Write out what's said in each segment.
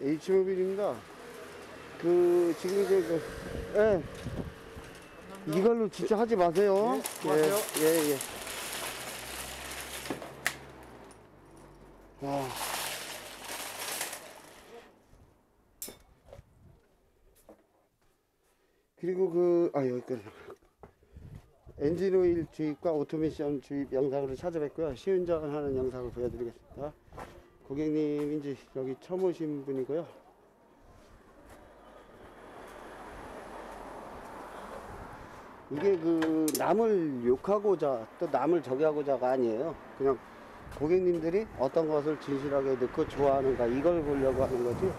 H모빌입니다. 지금 예. 이걸로 진짜 하지 마세요. 네, 마세요. 예. 와. 그리고 여기까지. 엔진오일 주입과 오토메이션 주입 영상으로 찾아뵙고요. 시운전하는 영상을 보여드리겠습니다. 고객님인지 여기 처음 오신 분이고요. 이게 남을 욕하고자 또 남을 저기 하고자가 아니에요. 그냥 고객님들이 어떤 것을 진실하게 넣고 좋아하는가 이걸 보려고 하는 거지.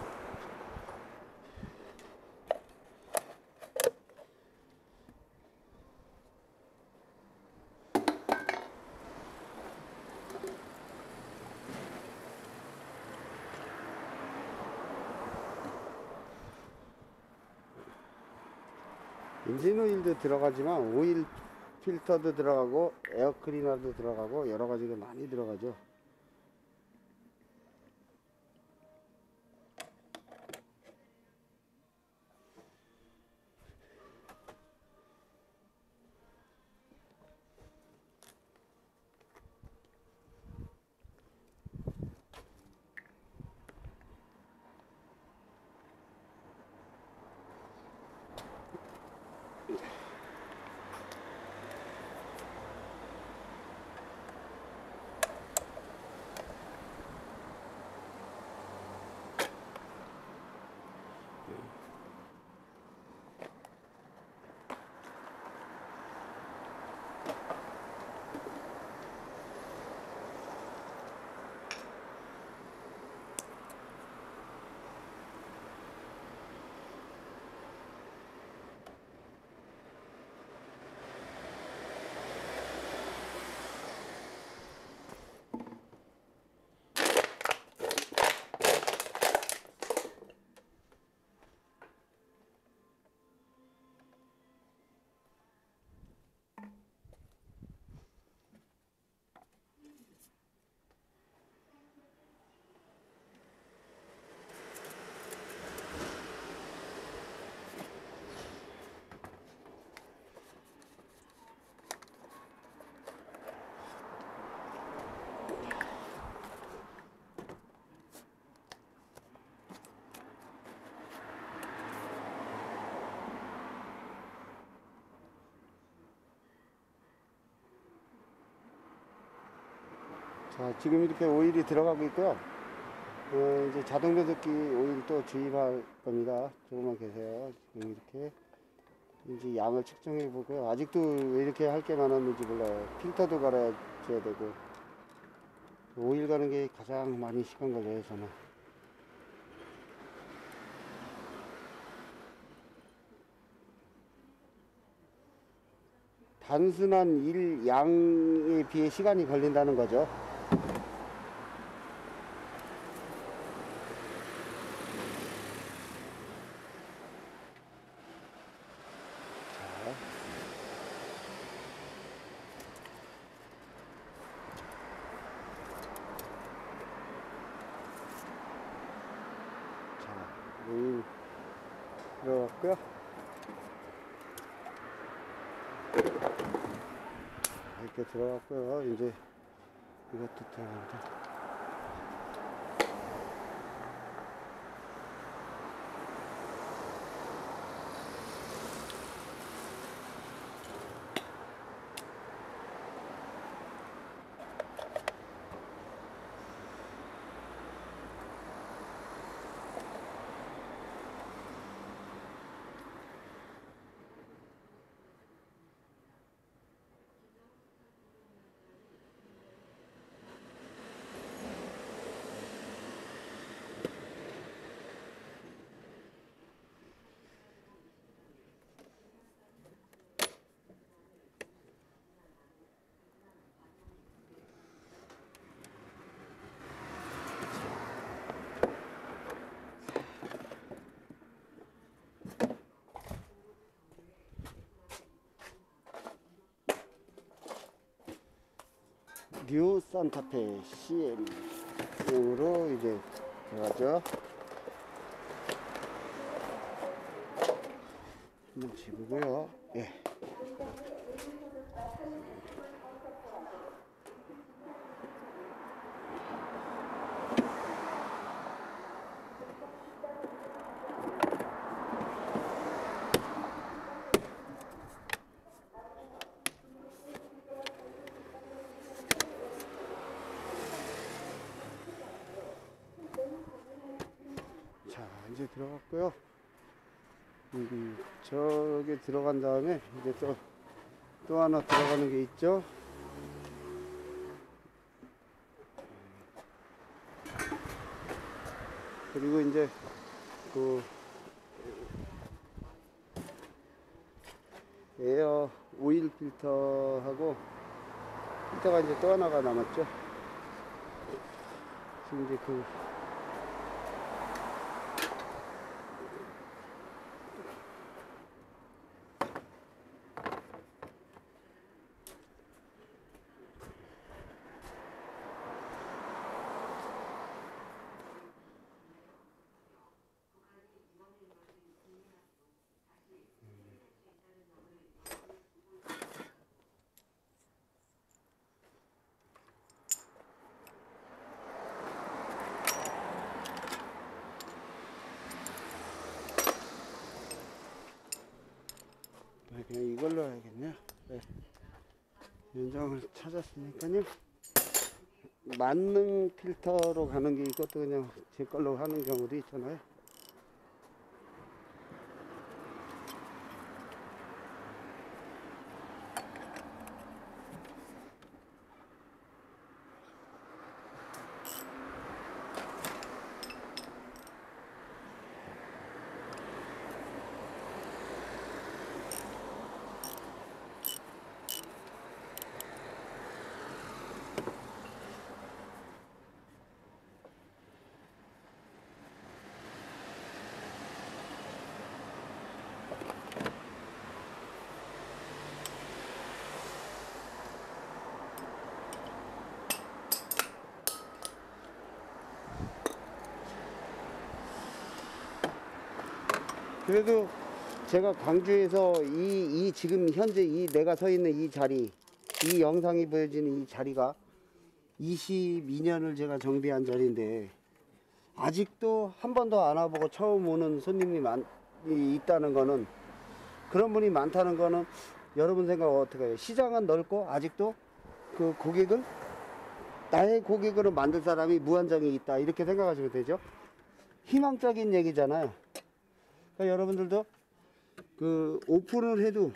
엔진오일도 들어가지만 오일 필터도 들어가고 에어클리너도 들어가고 여러가지가 많이 들어가죠. 자, 지금 이렇게 오일이 들어가고 있고요. 이제 자동 배속기 오일 또 주입할 겁니다. 조금만 계세요. 지금 이렇게 이제 양을 측정해 보고요. 아직도 왜 이렇게 할 게 많았는지 몰라요. 필터도 갈아줘야 되고 오일 가는 게 가장 많이 시간 걸려요, 저는. 단순한 일 양에 비해 시간이 걸린다는 거죠. 오일 들어갔고요. 이렇게 들어갔고요. 이제 이것도 들어갑니다. 뉴 산타페 CM으로 이제 들어가죠. 한번 집고요. 예. 자, 이제 들어갔고요. 저기 들어간 다음에 이제 또 하나 들어가는 게 있죠. 그리고 이제 그 에어 오일 필터하고 필터가 이제 또 하나가 남았죠. 지금 이제 그냥 이걸로 해야겠네요. 네. 연장을 찾았으니까요. 만능 필터로 가는 게 이것도 그냥 제 걸로 하는 경우도 있잖아요. 그래도 제가 광주에서 지금 현재 내가 서 있는 이 자리, 이 영상이 보여지는 이 자리가 22년을 제가 정비한 자리인데 아직도 한 번도 안 와보고 처음 오는 손님이 있다는 거는, 그런 분이 많다는 거는 여러분 생각 어떻게 해요? 시장은 넓고 아직도 그 고객을, 나의 고객으로 만들 사람이 무한정이 있다, 이렇게 생각하시면 되죠. 희망적인 얘기잖아요. 그러니까 여러분들도 그 오픈을 해도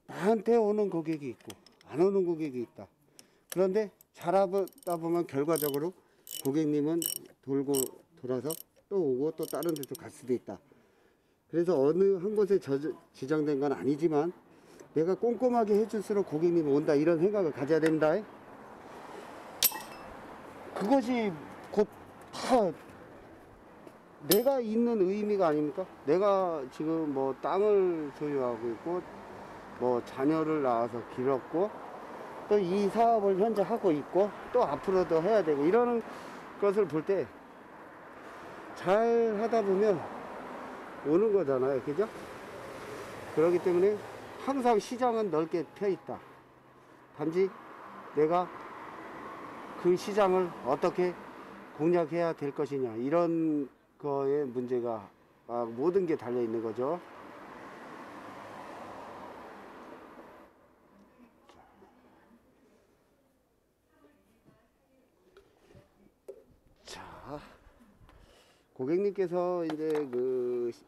나한테 오는 고객이 있고 안 오는 고객이 있다. 그런데 잘하다 보면 결과적으로 고객님은 돌고 돌아서 또 오고 또 다른 데도 갈 수도 있다. 그래서 어느 한 곳에 지정된 건 아니지만 내가 꼼꼼하게 해줄수록 고객님이 온다, 이런 생각을 가져야 됩니다. 그것이 곧 다 내가 있는 의미가 아닙니까? 내가 지금 뭐 땅을 소유하고 있고 뭐 자녀를 낳아서 길렀고 또 이 사업을 현재 하고 있고 또 앞으로도 해야 되고, 이러는 것을 볼 때 잘 하다 보면 오는 거잖아요. 그죠? 그렇기 때문에 항상 시장은 넓게 펴 있다. 단지 내가 그 시장을 어떻게 공략해야 될 것이냐, 이런 거에 문제가 모든 게 달려 있는 거죠. 자, 고객님께서 이제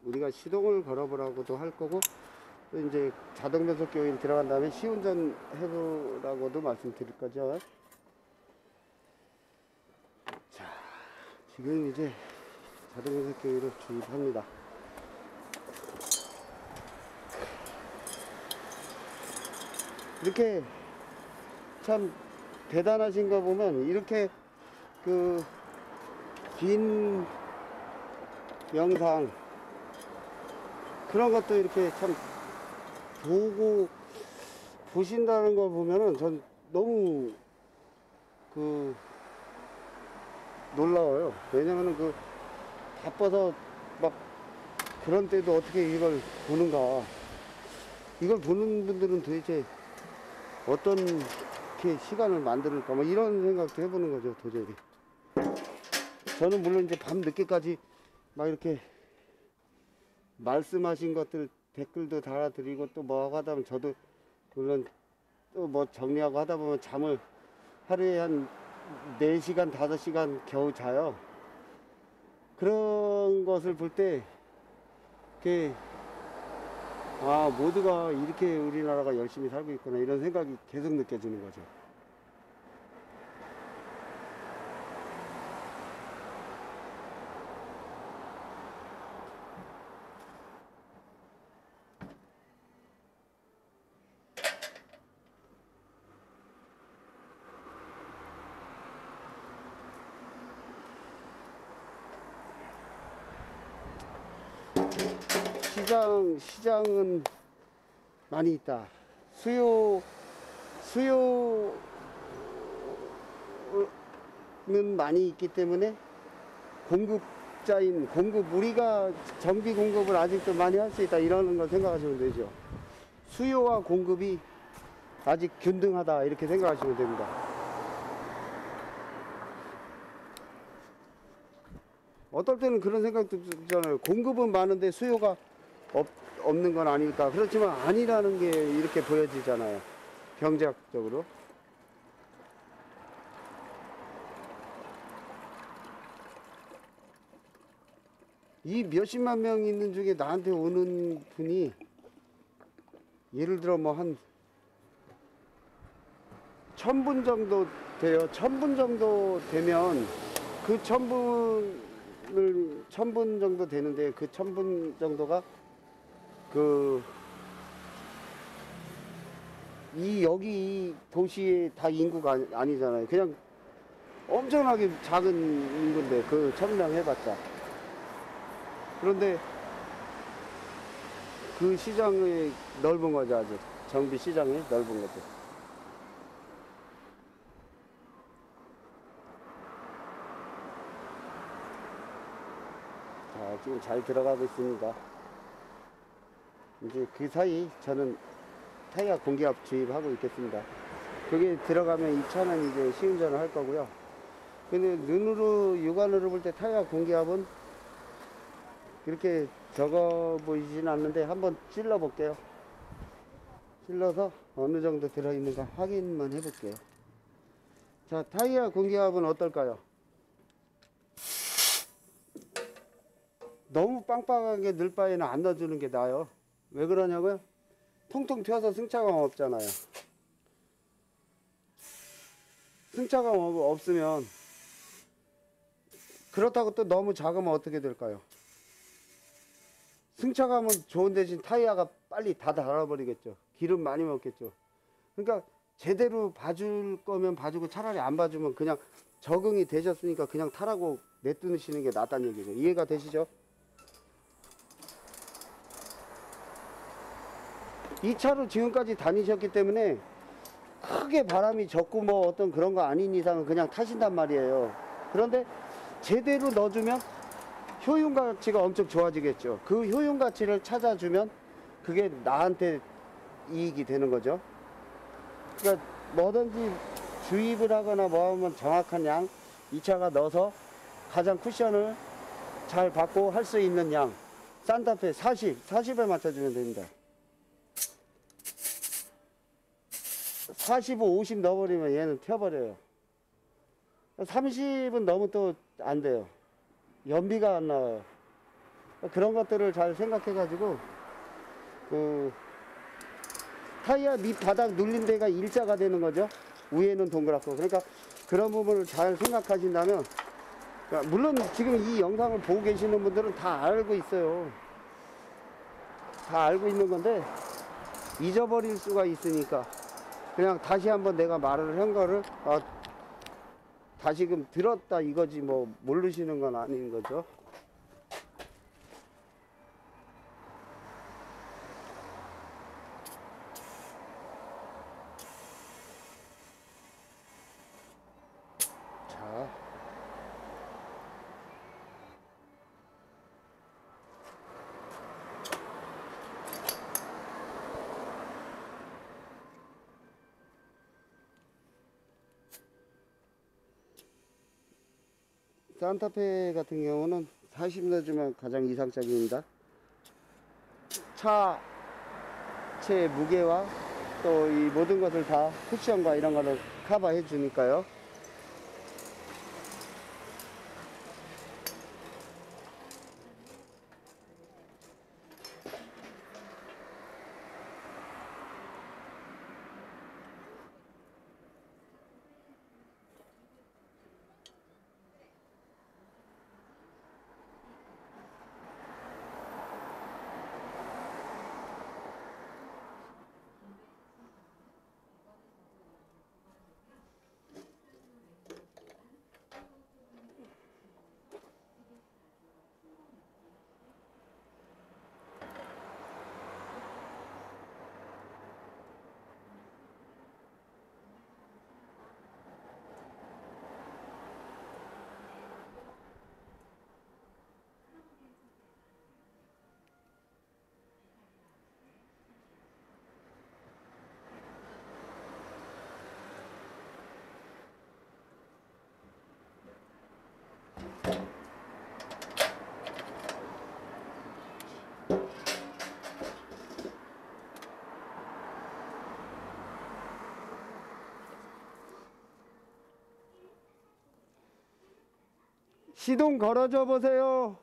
우리가 시동을 걸어보라고도 할 거고, 또 이제 자동 변속기 오일 들어간 다음에 시운전 해보라고도 말씀드릴 거죠. 자, 지금 이제 자동 변속기 오일을 주입합니다. 이렇게 참 대단하신 거 보면, 이렇게 긴 영상 그런 것도 이렇게 참 보신다는 걸 보면은 전 너무 놀라워요. 왜냐면은 바빠서 막 그런 때도 어떻게 이걸 보는가. 이걸 보는 분들은 도대체 어떤 이렇게 시간을 만들까, 뭐 이런 생각도 해보는 거죠, 도저히. 저는 물론 이제 밤 늦게까지 막 이렇게 말씀하신 것들 댓글도 달아드리고 또 뭐 하고 하다 보면 저도 물론 또 뭐 정리하고 하다 보면 잠을 하루에 한 4시간, 5시간 겨우 자요. 그런 것을 볼 때, 아, 모두가 이렇게 우리나라가 열심히 살고 있구나, 이런 생각이 계속 느껴지는 거죠. 시장은 많이 있다. 수요는 많이 있기 때문에 우리가 정비 공급을 아직도 많이 할 수 있다, 이러는 걸 생각하시면 되죠. 수요와 공급이 아직 균등하다, 이렇게 생각하시면 됩니다. 어떨 때는 그런 생각도 들잖아요. 공급은 많은데 수요가 없는 건 아닐까. 그렇지만 아니라는 게 이렇게 보여지잖아요, 경제학적으로. 이 몇십만 명 있는 중에 나한테 오는 분이 예를 들어 뭐 한 1000분 정도 돼요. 1000분 정도 되면 그 1000분 정도 되는데, 그 1000분 정도가 여기 이 도시의 다 인구가 아니잖아요. 그냥 엄청나게 작은 인구인데, 그 1000명 해봤자. 그런데 그 시장이 넓은 거죠, 아주. 정비 시장이 넓은 거죠. 자, 지금 잘 들어가고 있습니다. 이제 그 사이 저는 타이어 공기압 주입하고 있겠습니다. 그게 들어가면 이 차는 이제 시운전을 할 거고요. 근데 육안으로 볼 때 타이어 공기압은 그렇게 적어 보이진 않는데 한번 찔러 볼게요. 찔러서 어느 정도 들어있는가 확인만 해볼게요. 자, 타이어 공기압은 어떨까요? 너무 빵빵하게 넣을 바에는 안 넣어주는 게 나아요. 왜 그러냐고요? 통통 튀어서 승차감 없잖아요. 승차감 없으면, 그렇다고 또 너무 작으면 어떻게 될까요? 승차감은 좋은 대신 타이어가 빨리 다 닳아버리겠죠. 기름 많이 먹겠죠. 그러니까 제대로 봐줄 거면 봐주고, 차라리 안 봐주면 그냥 적응이 되셨으니까 그냥 타라고 내두시는 게 낫다는 얘기죠. 이해가 되시죠? 이 차로 지금까지 다니셨기 때문에 크게 바람이 적고 뭐 어떤 그런 거 아닌 이상은 그냥 타신단 말이에요. 그런데 제대로 넣어주면 효용 가치가 엄청 좋아지겠죠. 그 효용 가치를 찾아주면 그게 나한테 이익이 되는 거죠. 그러니까 뭐든지 주입을 하거나 뭐 하면 정확한 양, 이 차가 넣어서 가장 쿠션을 잘 받고 할 수 있는 양, 산타페 40에 맞춰주면 됩니다. 45, 50 넣어버리면 얘는 튀어버려요. 30은 너무 또 안 돼요. 연비가 안 나와요. 그런 것들을 잘 생각해가지고, 타이어 밑바닥 눌린 데가 일자가 되는 거죠. 위에는 동그랗고. 그러니까 그런 부분을 잘 생각하신다면, 그러니까 물론 지금 이 영상을 보고 계시는 분들은 다 알고 있어요. 다 알고 있는 건데 잊어버릴 수가 있으니까 그냥 다시 한번 내가 말을 한 거를 다시금 들었다 이거지, 뭐 모르시는 건 아닌 거죠. 자, 산타페 같은 경우는 40 넣어주면 가장 이상적입니다. 차체 무게와 또 이 모든 것을 다 쿠션과 이런 거를 커버해 주니까요. 시동 걸어줘 보세요.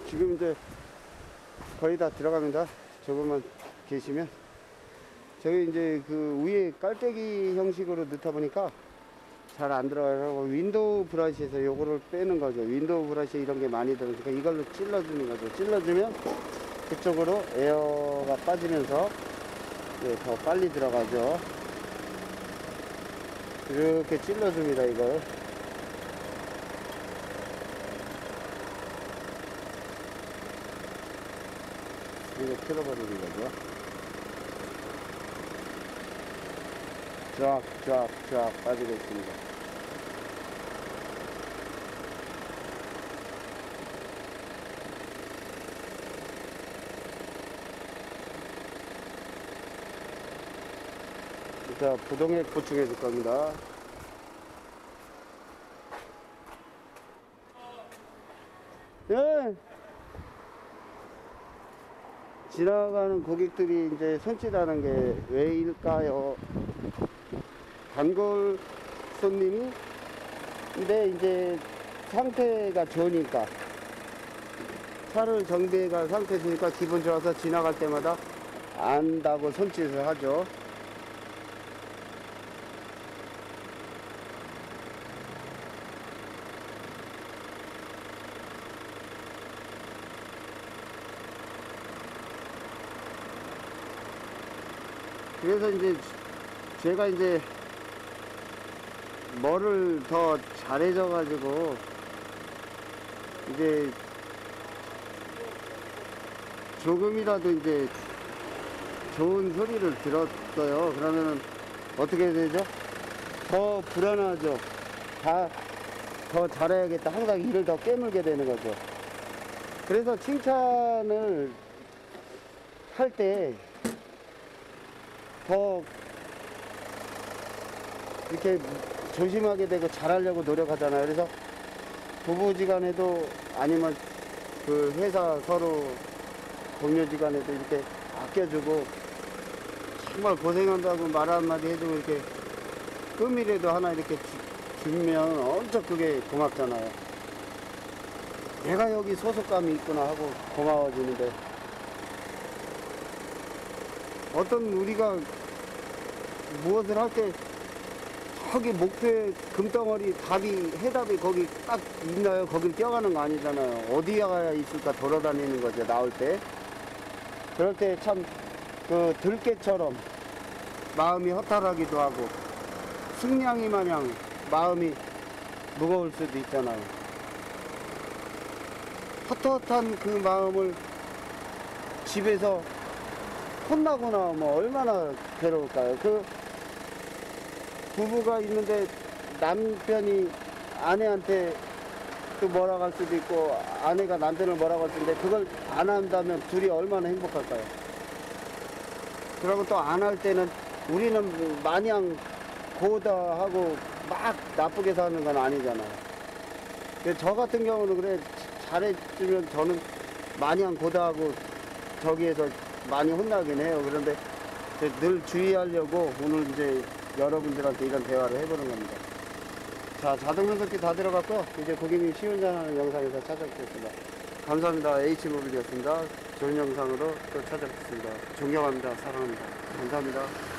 지금 이제 거의 다 들어갑니다. 조금만 계시면. 저기 이제 그 위에 깔때기 형식으로 넣다 보니까 잘 안 들어가요. 윈도우 브러쉬에서 요거를 빼는 거죠. 윈도우 브러쉬에 이런 게 많이 들어오니까 이걸로 찔러주는 거죠. 찔러주면 그쪽으로 에어가 빠지면서 더 빨리 들어가죠. 이렇게 찔러줍니다, 이걸. 이거 틀어버리는 거죠. 쫙 빠지고 있습니다. 자, 부동액 보충해 줄 겁니다. 예! 지나가는 고객들이 이제 손짓하는 게 왜일까요? 단골 손님이 근데 이제 상태가 좋으니까 차를 정비해가 상태 좋으니까 기분 좋아서 지나갈 때마다 안다고 손짓을 하죠. 그래서 이제 제가 이제 뭐를 더 잘해져 가지고 이제 조금이라도 이제 좋은 소리를 들었어요. 그러면은 어떻게 되죠? 더 불안하죠. 더 잘해야겠다. 항상 일을 더 깨물게 되는 거죠. 그래서 칭찬을 할 때 더 이렇게 조심하게 되고 잘하려고 노력하잖아요. 그래서 부부지간에도 아니면 그 회사 서로 동료지간에도 이렇게 아껴주고 정말 고생한다고 말 한마디 해주고 이렇게 끔이라도 하나 이렇게 주면 엄청 그게 고맙잖아요. 내가 여기 소속감이 있구나 하고 고마워지는데, 어떤 우리가 무엇을 할 때 저기 목표에 금덩어리 해답이 거기 딱 있나요? 거길 뛰어가는 거 아니잖아요. 어디에 가야 있을까 돌아다니는 거죠, 나올 때. 그럴 때 참 그 들깨처럼 마음이 허탈하기도 하고 승냥이 마냥 마음이 무거울 수도 있잖아요. 헛헛한 그 마음을 집에서 혼나고 나면 얼마나 괴로울까요? 그 부부가 있는데 남편이 아내한테 또 뭐라고 할 수도 있고 아내가 남편을 뭐라고 할 수도 있는데 그걸 안 한다면 둘이 얼마나 행복할까요? 그러고 또 안 할 때는 우리는 마냥 고다하고 막 나쁘게 사는 건 아니잖아요. 저 같은 경우는 그래 잘해주면 저는 마냥 고다하고 저기에서 많이 혼나긴 해요. 그런데 늘 주의하려고 오늘 이제 여러분들한테 이런 대화를 해보는 겁니다. 자, 자동변속기 다 들어갔고요. 이제 고객님 시운전하는 영상에서 찾아뵙겠습니다. 감사합니다. H모빌이었습니다. 좋은 영상으로 또 찾아뵙겠습니다. 존경합니다. 사랑합니다. 감사합니다.